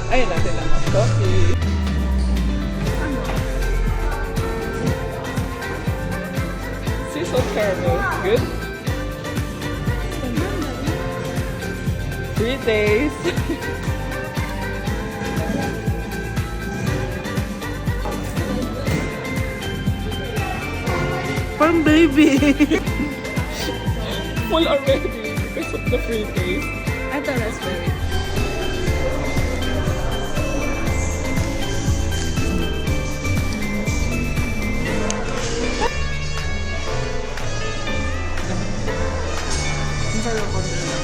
Ayun natin lang ang coffee. Sea salt caramel. Good? 3 days. Parang baby. Full already because of the free taste. I thought raspberry. Ang sarap ko nila.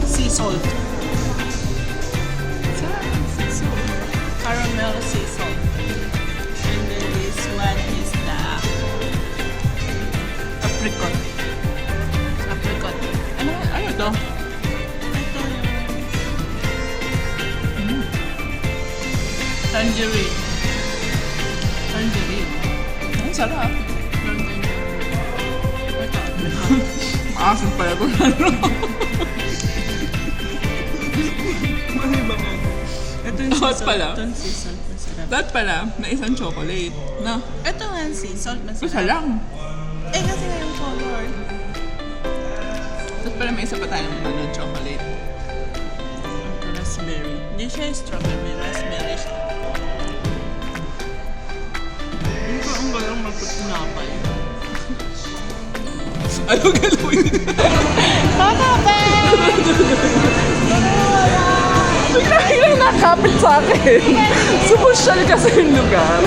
Sea salt. Sea salt. Caramel sea salt. And then this one is the apricot. Apricot. Ano to? Ito yung tangerine. Tangerine. Ang sarap. Tangerine. Ito. Maasim pala ito. Ito yung Hot sea salt. pala. Ito yung sea salt. Masarap. Dapat pala, may isang chocolate. Na, Ito nga yung sea salt. isa Masarap. lang. Eh kasi nga yung color. Dapat pala may isa pa tayong ng chocolate. Ito raspberry. Hindi siya yung strawberry. May raspberry siya. Hindi ko ang galang magputunapay. Ayaw galawin. Biglang nakapit sa akin. Sumusyal kasi yung lugar.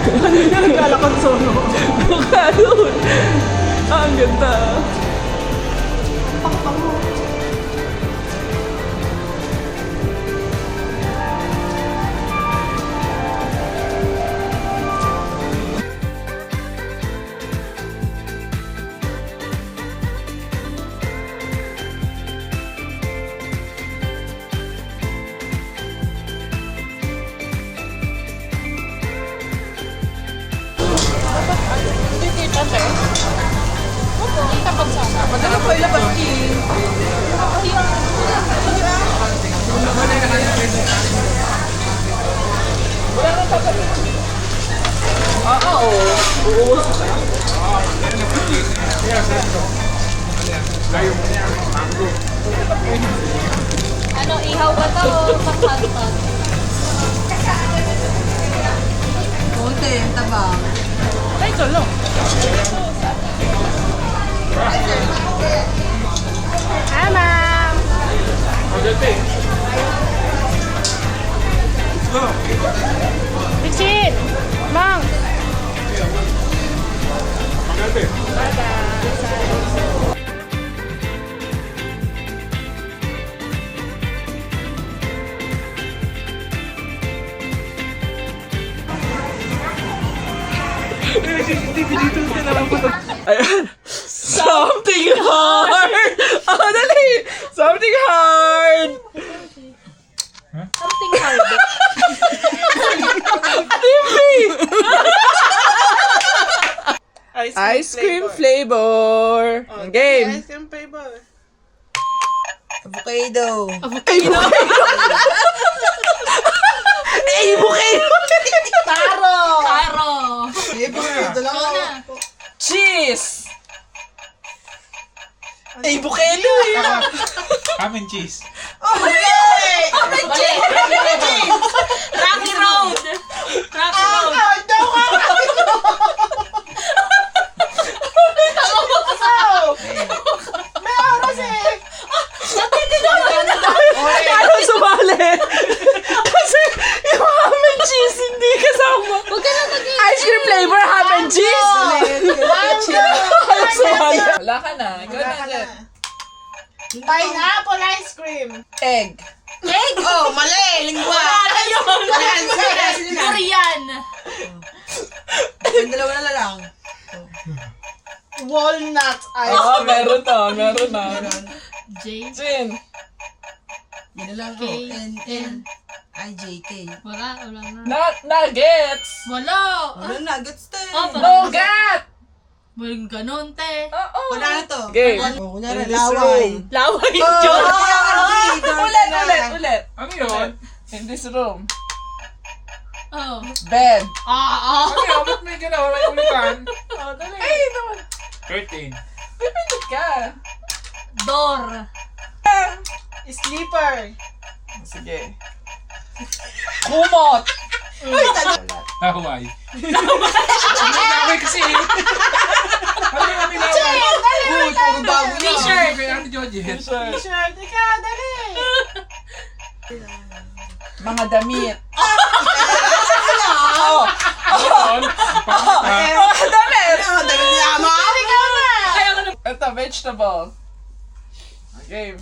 Kanina naglalakad solo. Bukalun. Ang ganda. Ano, ihaw ba to o pangkaltag? Konti, yung tabang. Ay, tulo. Hi, ma'am! Richie! Mang! Ayan. Something hard! Oh, dali! Something hard! Something hard. Timmy! Ice cream flavor. Ang game. Ice cream flavor. Avocado. Eh, bukay! Taro! Eh, avocado lang Ikaw ako. na. Cheese! Eh, bukay Ham and cheese. Mali! Rocky Road! Rocky Road! Ano sumali? Kasi yung ham and cheese hindi kasama. Huwag ka na mag-i- Ice cream flavor, ham and cheese! Ano sumali? Wala ka na. Ikaw na agad. Pineapple ice cream. Egg. Egg! Oh, mali! Lingwa! Wala yun! Durian! Yung dalawa na lang. Walnut ice Oo, cream. meron to. Meron na. J. Jin. Yun na lang. K. Oh, N. I, J, K. Wala na. Nuggets. Wala! Ano na? Gets to. Oh, parang- Nougat. Walang ganun, te. Oo. Wala na to. Game. Oh, kunyari, In this laway. room. Laway Oh, yun! Ulit. Ano yun? In this room. Oh. Bed. Ah, Ano yun? Ba't may ganawa may ulitan? Oh, dali. Ay, naman. Curtain. Pipindot ka. Door. Sleeper. Sige. Kumot. Hawaii. Hawaii kasi. Ano yung kami laway? Uy, puro bago na. T-shirt. Kay Ate Georgie. T-shirt. T-shirt. Ikaw, dali. Mga damit. Oh. Yun. Pangit Mga damit. Ano, dami niya mo? Ayaw ko na. Ito, vegetable. Game.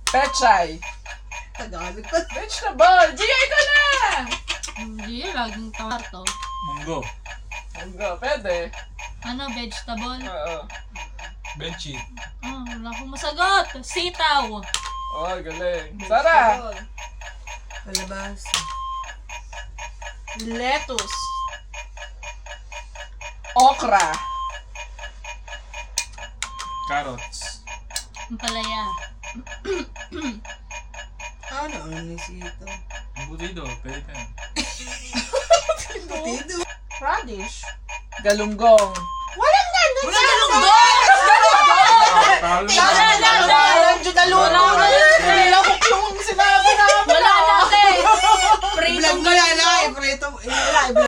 Pechay. Tagalog pa. Vegetable. Gia, ito na. Hindi, laging tawar to. Munggo. Go, pwede. Ano, vegetable? Oo. Bedsheet. Oh, wala akong masagot. Sitaw. Oh, galing. Sara. Palabas. Lettuce. Okra. Carrots. Ang palaya. Ano? Ano ni sito? Embutido. Pwede ka. Potato. Radish. Galunggong. Walang ganun. Wala na lang ba? Talo Walang judaluto. Nilahok yung sinabi namin. Wala na, te. I-vlog mo yan, ha? I-prito mo. I-vlog